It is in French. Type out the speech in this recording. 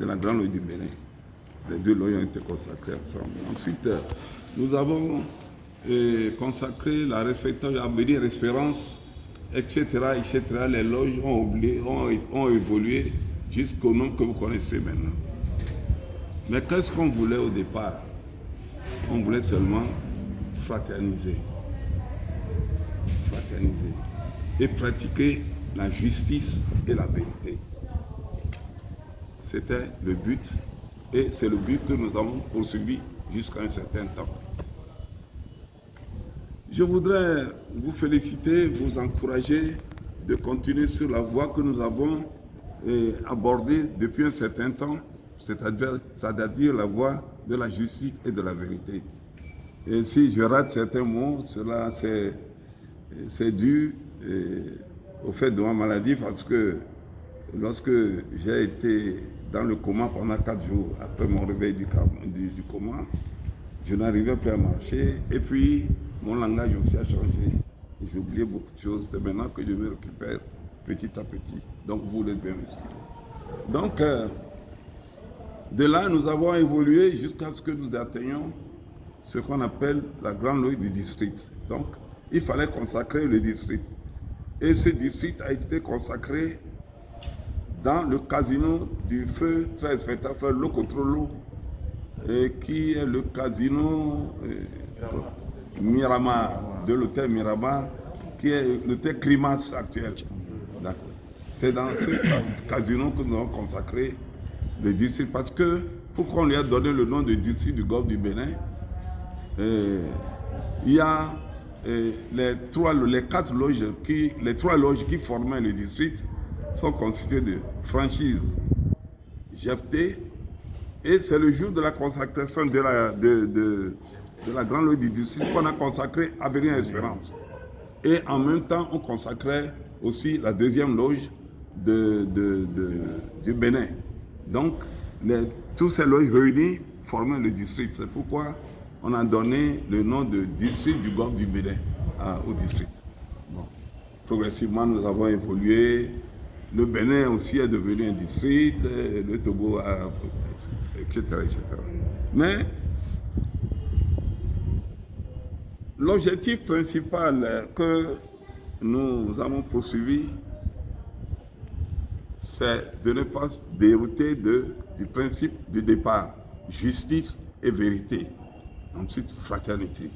de la Grande Loge du Bénin. Les deux loges ont été consacrées ensemble. Ensuite, nous avons consacré la respectable avenir Espérance, etc., etc. Les loges ont évolué jusqu'au nom que vous connaissez maintenant. Mais qu'est-ce qu'on voulait au départ? On voulait seulement fraterniser et pratiquer la justice et la vérité. C'était le but, et c'est le but que nous avons poursuivi jusqu'à un certain temps. Je voudrais vous féliciter, vous encourager de continuer sur la voie que nous avons abordée depuis un certain temps, c'est-à-dire la voie de la justice et de la vérité. Et si je rate certains mots, cela c'est dû au fait de ma maladie, parce que lorsque j'ai été dans le coma pendant 4 jours après mon réveil du coma, je n'arrivais plus à marcher, et puis mon langage aussi a changé. J'ai oublié beaucoup de choses. C'est maintenant que je me récupère petit à petit. Donc vous voulez bien m'excuser. Donc de là, nous avons évolué jusqu'à ce que nous atteignions ce qu'on appelle la Grande Loge du district. Donc il fallait consacrer le district. Et ce district a été consacré dans le casino du feu très respectable frère Locotrolo, qui est le casino Miramar, de l'hôtel Miramar, qui est l'hôtel Climas actuel. C'est dans ce casino que nous avons consacré le district, parce que pourquoi on lui a donné le nom de district du golfe du Bénin? Il y a les trois loges qui formaient le district sont constituées de franchises GFT, et c'est le jour de la consacration de la Grande Loge du district qu'on a consacré Avenir Espérance. Et en même temps, on consacrait aussi la deuxième loge du Bénin. Donc, tous ces loges réunies formaient le district. C'est pourquoi on a donné le nom de district du golfe du Bénin au district. Bon. Progressivement, nous avons évolué. Le Bénin aussi est devenu un district, le Togo, etc., etc. Mais l'objectif principal que nous avons poursuivi, c'est de ne pas dérouter du principe du départ, justice et vérité. Ensuite, fraternité.